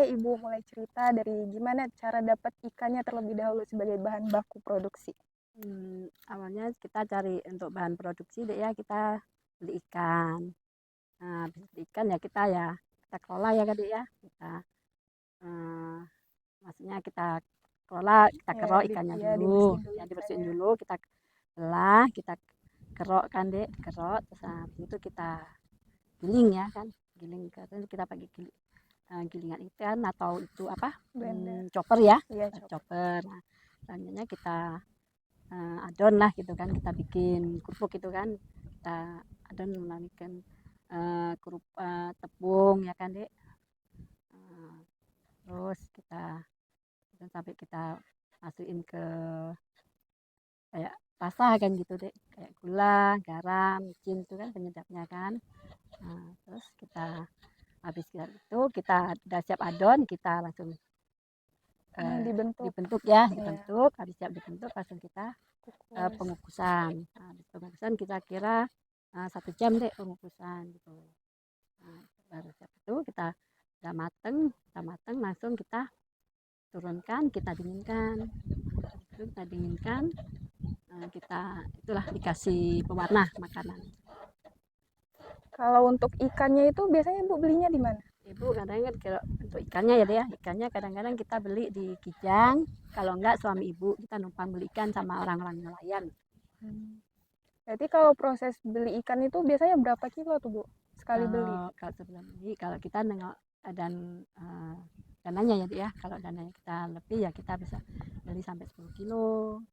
Ibu mulai cerita dari gimana cara dapat ikannya terlebih dahulu sebagai bahan baku produksi. Awalnya kita cari untuk bahan produksi deh ya, kita beli ikan. Nah, habis beli ikan ya kita kelola ya Kak Dek ya. Kita eh, maksudnya kita kelola, kita Ya, kerok ikannya dulu. dibersihin dulu Ya dibersihin ikannya. dulu, kita belah, kita kerok kan Dek, kerok terus habis itu kita giling ya kan. Giling kita pakai gilingan ikan atau itu apa? Blender. Chopper ya. Iya, coba. Chopper. Nah, selanjutnya kita adon lah gitu kan, kita bikin kerupuk gitu kan, kita adon menggunakan tepung ya kan Dek. Terus kita sampai kita masukin ke kayak rasa kan gitu Dek, kayak gula, garam, micin itu kan penyedapnya kan. Terus kita habis itu kita udah siap adon, kita langsung Dibentuk. dibentuk ya, Iya, dibentuk, habis siap dibentuk langsung kita kukus. pengukusan. Nah, habis pengukusan kita kira 1 jam deh pengukusan gitu. Nah, baru siap itu kita mateng langsung kita turunkan, kita dinginkan. Itu kita dinginkan, kita itulah dikasih pewarna makanan. Kalau untuk ikannya itu biasanya Ibu belinya di mana? Ibu kadang kan kalau untuk ikannya ya deh ya, ikannya kadang-kadang kita beli di Kijang, kalau enggak suami ibu kita numpang beli ikan sama orang-orang nelayan. Berarti kalau proses beli ikan itu biasanya berapa kilo tuh Bu? Sekali beli? Kalau sebelum ini kalau kita nengok dan dananya ya Dek ya, kalau dananya kita lebih ya kita bisa beli sampai 10 kilo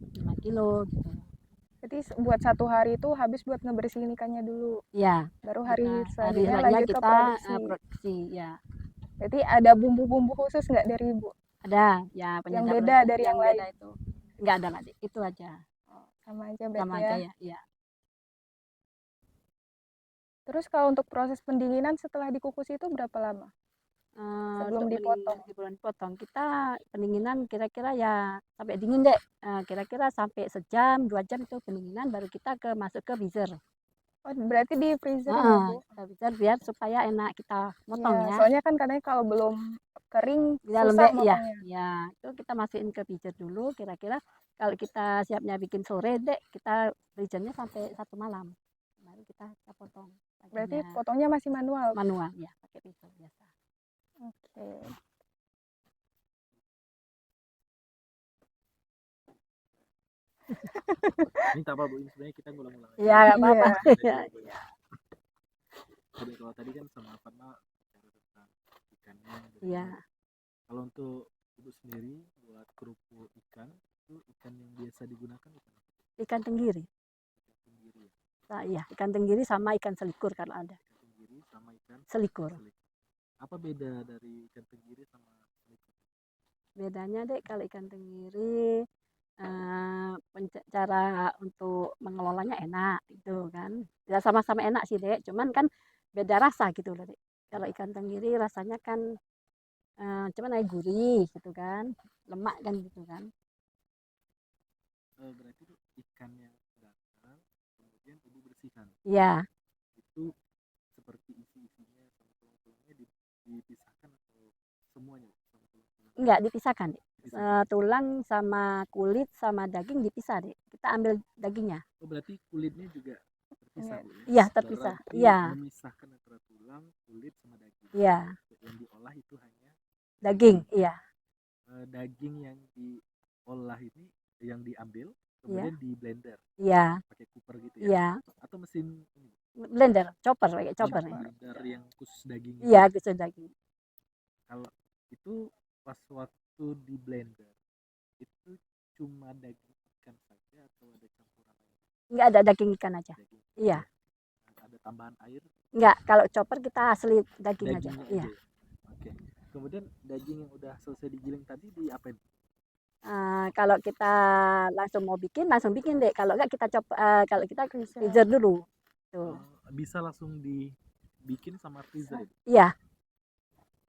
5 kilo gitu Berarti buat 1 hari itu habis buat ngebersihin ikannya dulu. ya. Baru hari Kita hari selanjutnya selanjutnya lanjut ke kita produksi. produksi ya. Berarti ada bumbu-bumbu khusus nggak dari Ibu? Ada ya Yang penyedap beda rasa dari yang yang beda lain? itu enggak ada lagi itu aja, Sama aja sama berarti aja ya. ya ya. Terus kalau untuk proses pendinginan setelah dikukus itu berapa lama? Sebelum Untuk dipotong? sebelum dipotong kita pendinginan kira-kira ya sampai dingin deh. Kira-kira sampai sejam 2 jam itu pendinginan baru kita masuk ke freezer. Oh, berarti di freezer ya, Bu? Kita freezer biar supaya enak kita Ya, motong ya. soalnya kan katanya kalau belum kering Bisa susah lembek ya. motongnya. Ya, itu kita masukin ke freezer dulu kira-kira kalau kita siapnya bikin sore deh, kita freezernya sampai 1 malam. Baru kita potong Berarti bagiannya potongnya masih manual. manual ya, pakai pisau biasa. Oke. Ini tak apa Bu, ini sebenarnya kita ngulang-ngulang aja. Iya, nggak apa-apa. Iya. Ya, Ya. Jadi kalau tadi kan sama Fatma bicara tentang ikannya. iya. Kalau untuk Ibu sendiri buat kerupuk ikan, itu ikan yang biasa digunakan ikan apa? Ikan tenggiri. Ikan tenggiri ya. Nah, iya, ikan tenggiri sama ikan selikur kalau ada. Ikan tenggiri sama ikan Selikur. selik. Apa beda dari ikan tenggiri sama selikur? Bedanya deh kalau ikan tenggiri cara untuk mengelolanya enak gitu kan. Ya sama-sama enak sih dek, cuman kan beda rasa gitu loh dek. Kalau ikan tenggiri rasanya kan cuman naik gurih gitu kan, lemak kan gitu kan. Berarti itu ikan yang datang kemudian Ibu bersihkan. Iya, Itu seperti isi-isinya sama tulang-tulangnya dipisahkan atau semuanya sama tulang-tulangnya? enggak dipisahkan dek. Dipisahkan. Tulang sama kulit sama daging dipisah dek. Kita ambil dagingnya. Oh berarti kulitnya juga terpisah Bu ya? Iya terpisah. Berarti Iya, memisahkan antara tulang, kulit sama daging. iya. Yang diolah itu hanya Daging, iya, daging yang diolah ini yang diambil iya, kemudian di blender iya, pakai cooper gitu ya? iya. Atau mesin ini? Blender, chopper, pakai Oh, chopper. blender yang khusus daging itu Iya, ya? khusus daging. Kalau itu pas waktu di blender itu cuma daging ikan saja atau ada campuran lain? Enggak ada daging ikan aja. Daging ikan Iya. aja. Ada tambahan air? Enggak, kalau chopper kita asli daging aja. Dagingnya Iya. aja ya? Oke. Kemudian daging yang udah selesai digiling tadi diapain? Kalau kita langsung bikin deh. Kalau enggak kita kalau kita Bisa. freezer dulu. Tuh. Bisa langsung dibikin sama freezer itu? Iya,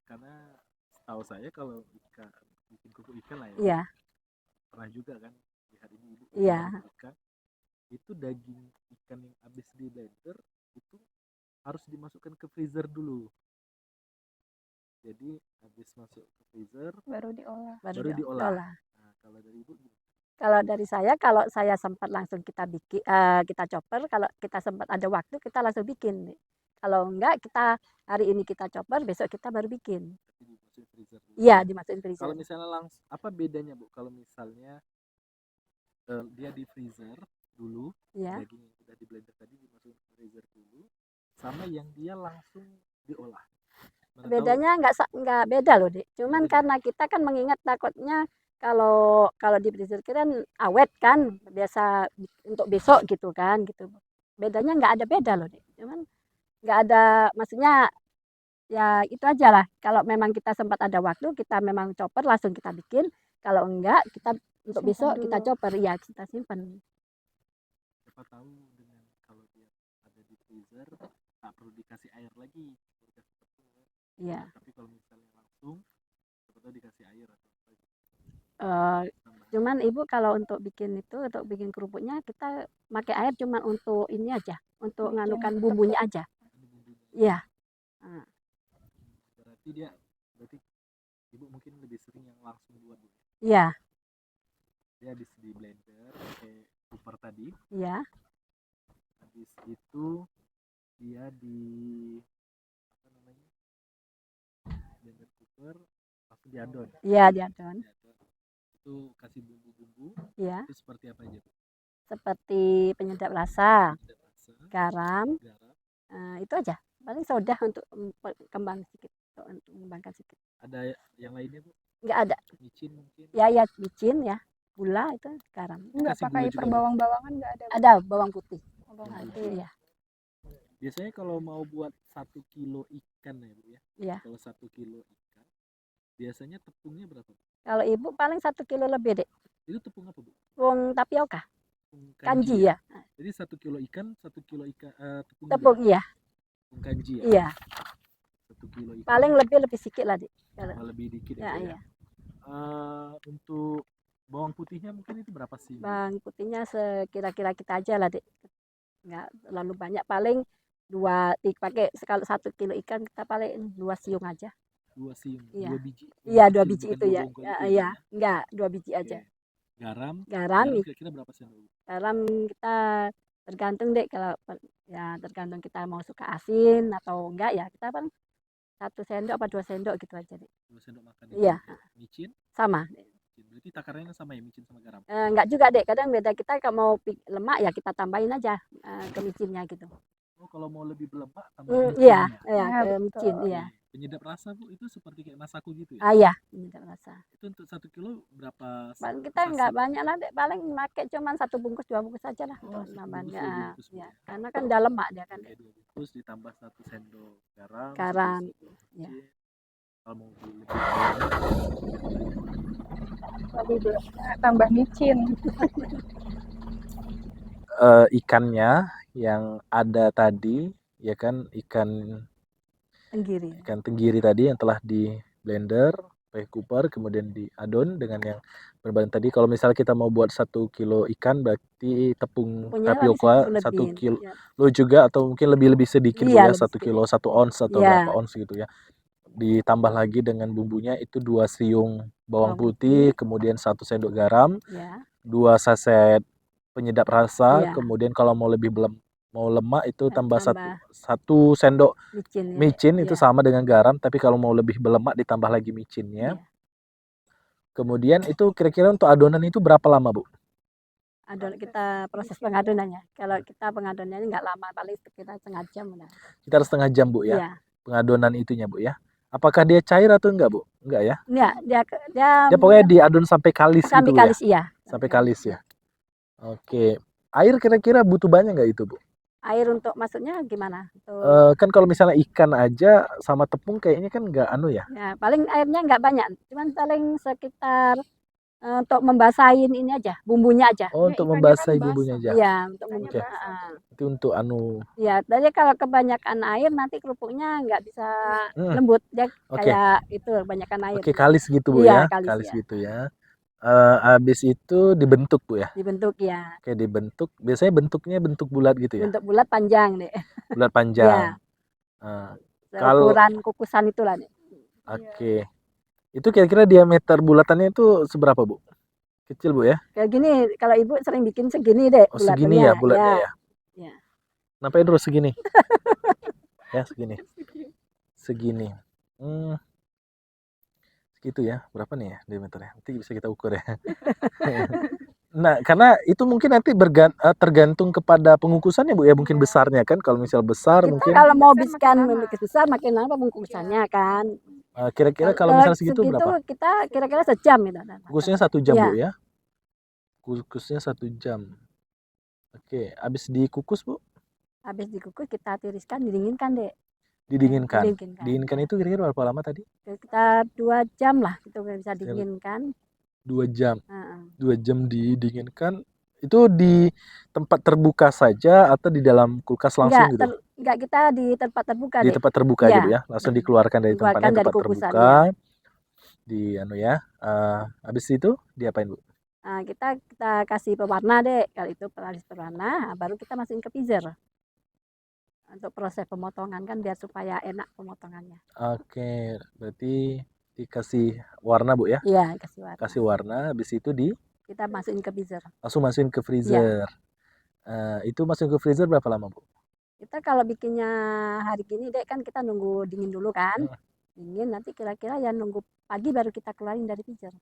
Karena setahu saya kalau ikan bikin kerupuk ikan lah ya, iya, pernah juga kan lihat ini ibu iya. bikin ikan itu daging ikan yang habis di blender itu harus dimasukkan ke freezer dulu. Jadi habis masuk ke freezer Baru diolah. baru diolah. Nah, kalau dari Ibu gimana? Kalau dari saya, kalau saya sempat langsung kita bikin, kita chopper. Kalau kita sempat ada waktu, kita langsung bikin. Kalau enggak, kita hari ini kita chopper, besok kita baru bikin. Tapi dimasukin freezer dulu. Iya, dimasukin freezer. Kalau misalnya langsung, apa bedanya Bu kalau misalnya dia di freezer dulu, Iya. daging yang sudah di blender tadi dimasukin freezer dulu, sama yang dia langsung diolah? Mana tahu Bedanya nggak beda loh, Dek. Cuman beda. karena kita kan mengingat takutnya kalau di freezer kan awet kan, biasa untuk besok gitu kan, gitu. Bedanya nggak ada beda loh, Dek. Cuman nggak ada, maksudnya ya itu aja lah. Kalau memang kita sempat ada waktu, kita memang chopper langsung kita bikin. Kalau enggak, kita untuk Simpan besok kita dulu. chopper, ya kita simpan. Siapa tahu dengan kalau dia ada di freezer tak perlu dikasih air lagi, perlu kasih tepung ya. Iya. Tapi kalau misalnya langsung, siapa tahu dikasih air atau apa gitu. Tambah. Cuman Ibu kalau untuk bikin itu, untuk bikin kerupuknya kita pakai air cuman untuk ini aja, untuk Bikin nganukan bumbunya aja. Ini bumbunya. Iya. Nah, Berarti Ibu mungkin lebih sering yang langsung buat Bu. iya, Dia habis di blender pakai cooper tadi, iya, habis itu dia di apa namanya, blender cooper langsung diadon. iya diadon. Itu kasih bumbu-bumbu Iya, itu seperti apa aja Bu? seperti penyedap rasa, Penyedap rasa, garam, garam, itu aja. Paling soda untuk kembang sedikit, untuk mengembangkan sedikit. ada yang lainnya Bu? Enggak ada. Micin mungkin. Ya, micin ya, gula itu garam. Enggak Kasih pakai gula juga, Bu? perbawang-bawangan nggak ada. Bu? Ada bawang putih. Bawang Nah, itu putih. ya. Biasanya kalau mau buat 1 kilo ikan ya Bu ya. Iya. Kalau 1 kilo ikan, biasanya tepungnya berapa Bu? Kalau Ibu paling 1 kilo lebih, Dek. Itu tepung apa Bu? Tepung tapioka, Tepung kanji ya. Jadi 1 kilo ikan, 1 kilo ikan tepung Tepung juga? iya. Tepung kanji ya? Iya. 1 kilo ikan. Paling lebih sedikit lah, Dek. Lebih dikit Ya, ya, Bu ya. iya. Untuk bawang putihnya mungkin itu berapa sih? Bawang putihnya sekira-kira kita aja lah, Dek. Nggak terlalu banyak, paling pakai kalau 1 kilo ikan kita paling 2 siung aja. 2 siung, Iya. 2 biji. Iya, 2 Kecil, biji bukan itu dua ya. bongkol Ya, itu iya, ya? enggak, 2 biji Oke. aja. Garam Garam kira-kira berapa sendok Bu? garam kita tergantung, Dek, kalau ya tergantung kita mau suka asin atau enggak, ya kita kan 1 sendok apa 2 sendok gitu aja, Dek. 2 sendok makan. Iya. Micin? Sama. Berarti takarannya sama ya, micin sama garam? Enggak juga, Dek, kadang beda, kita kalau mau lemak ya kita tambahin aja ke micinnya gitu. Oh, kalau mau lebih berlemak tambah Iya, micinnya. iya, Ya, ke betul. micin, iya. Penyedap rasa Bu itu seperti kayak masaku gitu ya? Iya, penyedap rasa. Itu untuk 1 kilo berapa Paling kita saset? enggak banyak lah, Dek, paling pakai cuma 1 bungkus 2 bungkus aja lah Oh, untuk 1 nambahnya. bungkus 2 bungkus Bu Ya, ya? karena kan udah lemak dia kan. Oke, 2 bungkus ditambah 1 sendok garam, 1 Garam, sendok ya. micin. Kalau mau beli lebih Lebih tambah micin. ikannya yang ada tadi ya kan, ikan tenggiri tadi yang telah di blender pakai cooper kemudian diadon dengan yang berbahan tadi. Kalau misalnya kita mau buat 1 kilo ikan berarti tepung Punya tapioka 1 lebih. kilo Ya. juga atau mungkin lebih sedikit Bu Iya, ya, lebih 1 kilo 1 ons atau Iya. berapa ons gitu ya. Ditambah lagi dengan bumbunya itu 2 siung bawang Bawang putih, kemudian 1 sendok garam, Ya. 2 saset penyedap rasa, Iya. kemudian kalau mau lebih mau lemak itu tambah 1 tambah sendok micin, itu ya. sama dengan garam, tapi kalau mau lebih berlemak ditambah lagi micinnya. Iya. Kemudian itu kira-kira untuk adonan itu berapa lama Bu? Kita proses pengadonannya. Kalau kita pengadonannya nggak lama, paling sekitar setengah jam udah. Sekitar setengah jam Bu ya? Iya. Pengadonan itunya Bu ya? Apakah dia cair atau enggak Bu? Enggak ya? Iya, Dia pokoknya diadon sampai kalis gitu kalis, ya? iya. Sampai kalis ya? Oke. Air kira-kira butuh banyak nggak itu Bu? Air untuk maksudnya gimana? Kan kalau misalnya ikan aja sama tepung kayaknya kan nggak ya? Ya, paling airnya nggak banyak, cuman paling sekitar untuk membasahin ini aja, bumbunya aja. Oh, untuk membasahi bumbunya aja. Iya, untuk Oke. Itu untuk ya, jadi kalau kebanyakan air nanti kerupuknya nggak bisa lembut, dia Oke. kayak itu kebanyakan air. Oke, kalis gitu Bu Iya, ya? kalis ya. gitu ya. Habis itu dibentuk Bu ya? Dibentuk ya. Oke, dibentuk. Biasanya bentuknya bentuk bulat gitu ya? Bentuk bulat panjang deh. Bulat panjang. Iya. Kalau Ukuran kukusan itulah deh. Oke. Itu kira-kira diameter bulatannya itu seberapa, Bu? Kecil, Bu, ya? Kayak gini, kalau ibu sering bikin segini deh Oh, segini ya bulatannya. bulatnya Ya, ya? ya. Nampaknya terus segini. Ya, segini. Segini. Segitu ya. Berapa nih ya diameternya? Nanti bisa kita ukur ya. Nah, karena itu mungkin nanti tergantung kepada pengukusannya, Bu, ya. Mungkin besarnya kan. Kalau misal besar Kita mungkin kalau mau Besar makin biskan lama. besar makin lama bungkusannya kan. kira-kira kalau Kalau misal segitu segitu berapa? kita kira-kira sejam gitu. Kukusnya 1 jam, Iya. Bu, ya. Kukusnya 1 jam. Oke, habis dikukus, Bu? Habis dikukus kita tiriskan, didinginkan deh. Didinginkan. Didinginkan. Dinginkan Ya. itu kira-kira berapa lama tadi? Sekitar 2 jam lah gitu bisa dinginkan. 2 jam. Heeh. 2 jam didinginkan. Itu di tempat terbuka saja atau di dalam kulkas langsung gitu? Enggak, kita di tempat terbuka Di deh. tempat terbuka aja, Iya. Bu, ya. Langsung dikeluarkan dari Dikeluarkan tempatnya, dari tempat kukusan terbuka. ya. Di habis itu diapain, Bu? Nah, kita kasih pewarna deh. Kalau itu peralis pewarna, baru kita masukin ke freezer. Untuk proses pemotongan kan biar supaya enak pemotongannya. Oke, berarti dikasih warna, Bu, ya? Iya, kasih warna. Kasih warna, habis itu Kita masukin ke freezer. langsung masukin ke Iya. freezer. Itu masukin ke freezer berapa lama, Bu? Kita kalau bikinnya hari gini deh kan kita nunggu dingin dulu kan. Dingin nanti kira-kira ya nunggu pagi baru kita keluarin dari freezer.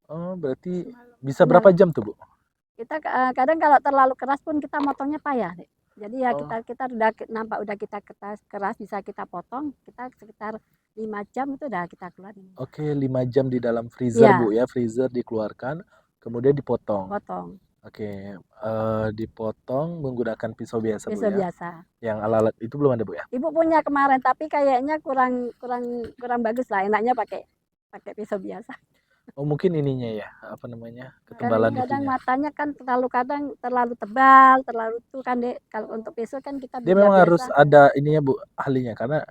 Oh, berarti bisa berapa jam tuh, Bu? Kita kadang kalau terlalu keras pun kita motongnya payah deh. Jadi ya Oh. kita udah nampak udah kita keras bisa kita potong, kita sekitar 5 jam itu udah kita keluarin. Oke, 5 jam di dalam freezer, Iya. Bu, ya. Freezer dikeluarkan, kemudian dipotong. Potong. Oke, dipotong menggunakan pisau biasa, Bu, Pisau ya. biasa. Yang alat-alat itu belum ada, Bu, ya? Ibu punya kemarin tapi kayaknya kurang bagus lah, enaknya pakai pisau biasa. Oh, mungkin ininya ya, apa namanya? Ketebalan Kadang itunya. matanya kan terlalu tebal, terlalu tuh kan Dek. Kalau untuk pisau kan kita Dia beli memang harus biasa. ada ininya, Bu, ahlinya, karena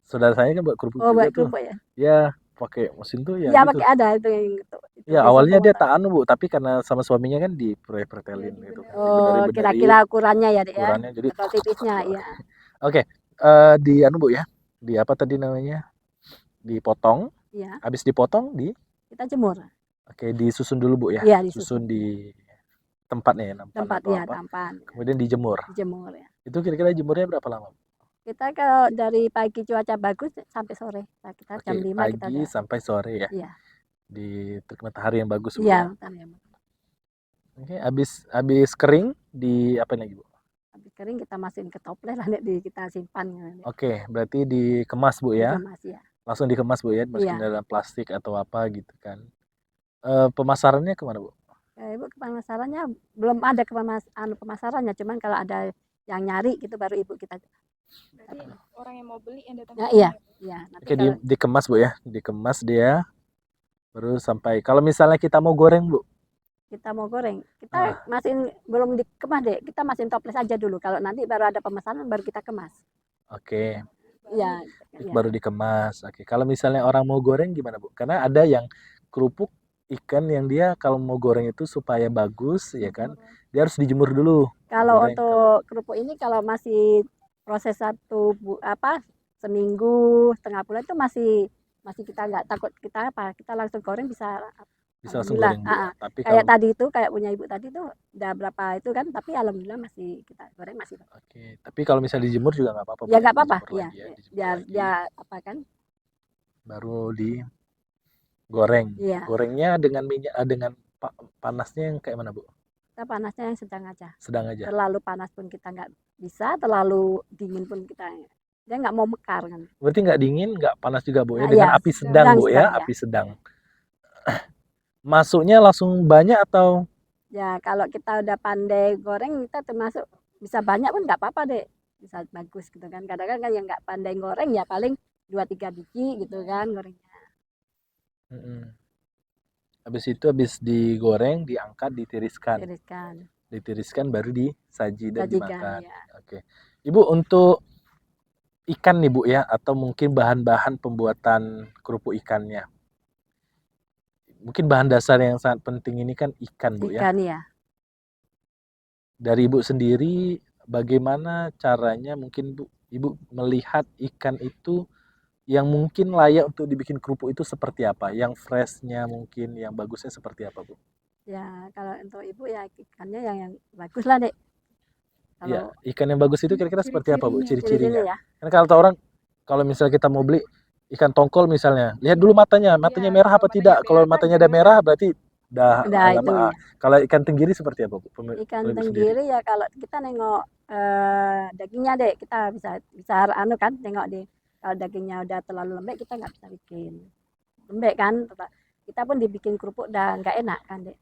saudara saya kan buat kerupuk Oh, juga buat tuh. kerupuk ya? Ya, pakai mesin tuh ya Iya, gitu. pakai ada itu yang itu Ya, pisau awalnya dia pemotong. tak Bu, tapi karena sama suaminya kan dipretelin gitu kan. Oh, Dibenerin-benerin kira-kira ukurannya ya Dek ya? ukurannya jadi Atau tipisnya, iya. Oke, di Bu, ya. Di apa tadi namanya? Dipotong. Iya. Habis dipotong Kita jemur. Oke, disusun dulu, Bu, ya. Iya, Susun disusun. di tempatnya ya, nampan Tempat atau ya, apa. tampan. Kemudian dijemur. Dijemur ya. Itu kira-kira jemurnya berapa lama? Kita kalau dari pagi cuaca bagus sampai sore. Nah, kita jam 5 kita pagi udah. sampai sore ya. Iya. Di terik matahari yang bagus, Bu, Iya, ya. matahari. Oke, habis kering di apa lagi, Bu? Habis kering kita masukin ke toples lah kita simpan. Oke, berarti dikemas, Bu, ya. Dikemas ya. Langsung dikemas, Bu, ya, dimasukin dalam plastik atau apa gitu kan. Pemasarannya kemana, Bu? Ibu pemasarannya belum ada pemasarannya, cuman kalau ada yang nyari gitu baru ibu kita. Berarti orang yang mau beli yang datang. Nah, iya. Iya, Oke, dikemas, Bu, ya. Dikemas dia. Baru sampai kalau misalnya kita mau goreng, Bu. Kita mau goreng. Kita belum dikemas deh. Kita masukin toples aja dulu. Kalau nanti baru ada pemesanan baru kita kemas. Oke. Iya. Baru dikemas. Oke. Kalau misalnya orang mau goreng gimana, Bu? Karena ada yang kerupuk ikan yang dia kalau mau goreng itu supaya bagus, ya kan? Dia harus dijemur dulu. Kalau untuk kerupuk ini kalau masih proses seminggu, setengah bulan itu masih kita nggak takut kita langsung goreng bisa langsung goreng, Bu. Tapi kayak tadi itu kayak punya ibu tadi tuh udah berapa itu kan, tapi alhamdulillah masih kita goreng masih. Oke, tapi kalau misalnya dijemur juga nggak apa-apa. Ya nggak apa-apa, ya. Biar dia apa kan? Baru digoreng. Iya. Gorengnya dengan minyak dengan panasnya yang kayak mana, Bu? Kita panasnya yang sedang aja. Sedang aja. Terlalu panas pun kita nggak bisa, terlalu dingin pun kita dia nggak mau mekar kan. Berarti nggak dingin, nggak panas juga, Bu, ya? Dengan api sedang, Bu, ya? Api sedang. Masuknya langsung banyak atau? Ya kalau kita udah pandai goreng kita termasuk bisa banyak pun nggak apa-apa deh, bisa bagus gitu kan. Kadang-kadang kan yang nggak pandai goreng ya paling 2-3 biji gitu kan gorengnya. Habis itu habis digoreng, diangkat, ditiriskan. Ditiriskan baru disaji dan dimakan. Ya. Oke. Ibu, untuk ikan nih, Bu, ya, atau mungkin bahan-bahan pembuatan kerupuk ikannya. Mungkin bahan dasar yang sangat penting ini kan ikan, Bu, ya. Ikan, ya. Dari Ibu sendiri bagaimana caranya mungkin, Bu, Ibu melihat ikan itu yang mungkin layak untuk dibikin kerupuk itu seperti apa? Yang freshnya mungkin, yang bagusnya seperti apa, Bu? Ya kalau untuk ibu ya ikannya yang bagus lah dek. Iya, Kalau ikan yang bagus itu kira-kira seperti apa, Bu? ciri-cirinya Ciri-cirinya. ya, Kan kalau orang, kalau misalnya kita mau beli ikan tongkol misalnya, lihat dulu matanya Iya, merah kalau apa matanya tidak. Kalau merah matanya itu ada merah. merah berarti udah udah itu lama. ya. Kalau ikan tenggiri seperti apa, Bu? Ikan Ibu sendiri. tenggiri ya kalau kita nengok dagingnya dek, kita bisa anu kan, tengok di kalau dagingnya udah terlalu lembek kita nggak bisa bikin lembek kan, kita pun dibikin kerupuk udah nggak enak kan dek,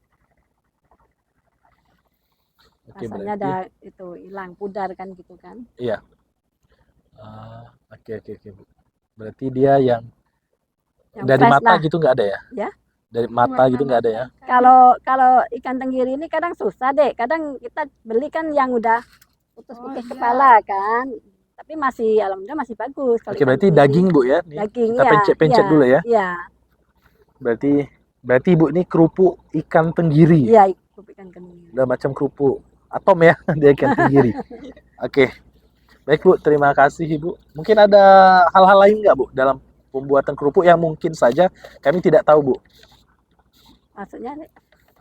Oke, rasanya berarti ada itu hilang pudar kan gitu kan. iya. Oke, oke, oke, Bu. Berarti dia yang Yang dari fresh mata lah gitu nggak ada ya? ya. Dari mata Warna gitu nggak ada ya? mata ikan. Kalau ikan tenggiri ini kadang susah dek, kadang kita beli kan yang udah putus-putus iya. kepala kan, tapi masih alhamdulillah masih bagus. Kalau Oke, ikan berarti tenggiri, daging, Bu ya? Nih, daging kita ya, pencet-pencet iya, dulu ya. iya, Berarti Ibu ini kerupuk ikan tenggiri. iya, kerupuk ikan tenggiri. Udah macam kerupuk atom ya, dia ikan tenggiri. Oke. Baik, Bu, terima kasih, Ibu. Mungkin ada hal-hal lain nggak, Bu, dalam pembuatan kerupuk yang mungkin saja kami tidak tahu, Bu? Maksudnya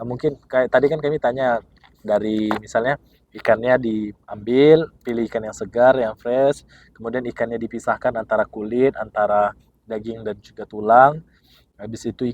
Mungkin kayak tadi kan kami tanya dari misalnya ikannya diambil, pilih ikan yang segar, yang fresh, kemudian ikannya dipisahkan antara kulit, antara daging dan juga tulang. Habis itu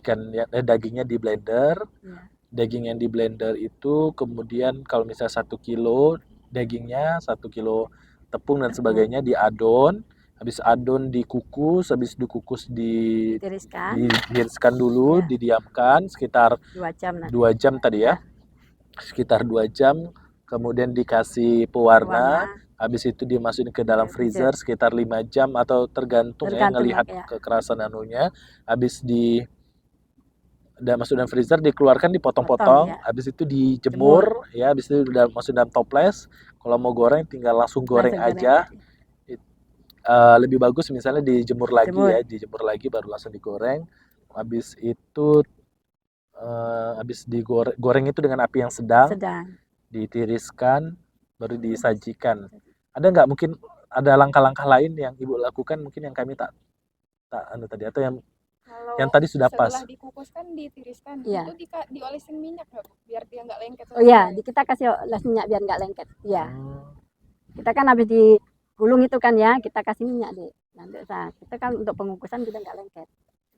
dagingnya di blender. ya, Daging yang di blender itu kemudian kalau misalnya 1 kilo dagingnya, 1 kilo tepung dan sebagainya diadon. Habis adon dikukus, habis dikukus tiriskan diiriskan dulu, ya, didiamkan sekitar 2 jam nanti 2 jam tadi ya. ya, Sekitar 2 jam, kemudian dikasih pewarna, pewarna habis itu dimasukin ke dalam ke freezer. freezer sekitar 5 jam atau tergantung ya Tergantung ngelihat ya. kekerasan anunya. Habis udah masuk dalam freezer, dikeluarkan, Potong, dipotong-potong, ya. habis itu dijemur, ya, habis itu udah masuk dalam toples. Kalau mau goreng tinggal langsung goreng Langsung aja. Lebih bagus misalnya dijemur lagi Jemur. ya, dijemur lagi baru langsung digoreng. Habis itu habis digoreng itu dengan api yang sedang, ditiriskan, baru disajikan. Ada nggak mungkin ada langkah-langkah lain yang Ibu lakukan mungkin yang kami tak anu tadi, atau yang tadi sudah pas? Setelah dikukus kan ditiriskan, Iya. itu diolesin minyak nggak, Bu? Biar dia nggak lengket. Oh iya, kita kasih oles minyak biar nggak lengket. Iya. Kita kan habis digulung itu kan ya, kita kasih minyak deh. Nanti kita kan untuk pengukusan kita nggak lengket.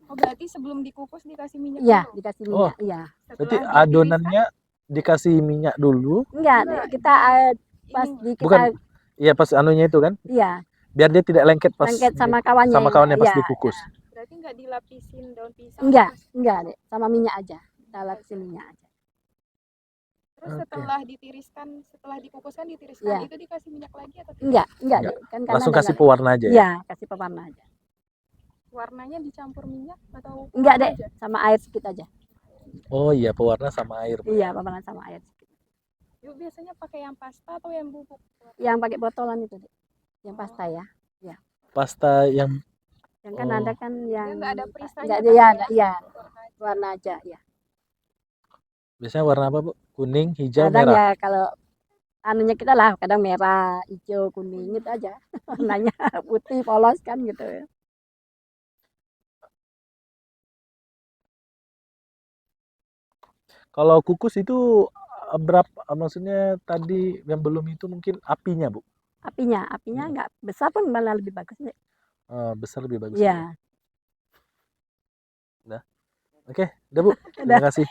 Oh, berarti sebelum dikukus dikasih minyak Iya, dulu? dikasih minyak. Iya. Berarti adonannya dikasih minyak dulu? Enggak, kita pas Bukan, iya pas anunya itu kan? Iya. Biar dia tidak lengket pas sama kawannya. Sama kawannya pas iya, dikukus. Berarti nggak dilapisin daun pisang? Enggak deh, sama minyak aja. Kita lapisin minyak aja. Terus setelah ditiriskan, setelah dikukus kan ditiriskan, Iya. itu dikasih minyak lagi atau tidak? Enggak deh. Kan langsung kasih pewarna aja ya? Iya, kasih pewarna aja. Warnanya dicampur minyak atau Enggak deh, aja? sama air sedikit aja. Oh iya, pewarna sama air. Iya, pewarna sama air sedikit. Ibu biasanya pakai yang pasta atau yang bubuk? Yang pakai botolan itu deh. Yang pasta ya. Iya. Pasta yang kan ada kan yang nggak ada perisanya. Enggak ada, iya. Warna aja, ya. Biasanya warna apa, Bu? Kuning, hijau, Kadang merah? ya kalau anunya kita lah, kadang merah, hijau, kuning gitu aja. Warnanya putih polos kan gitu ya. Kalau kukus itu berapa, maksudnya tadi yang belum itu mungkin apinya, Bu? Apinya nggak besar pun malah lebih bagus deh. Besar lebih bagus. Iya. Oke, udah Bu. Terima kasih.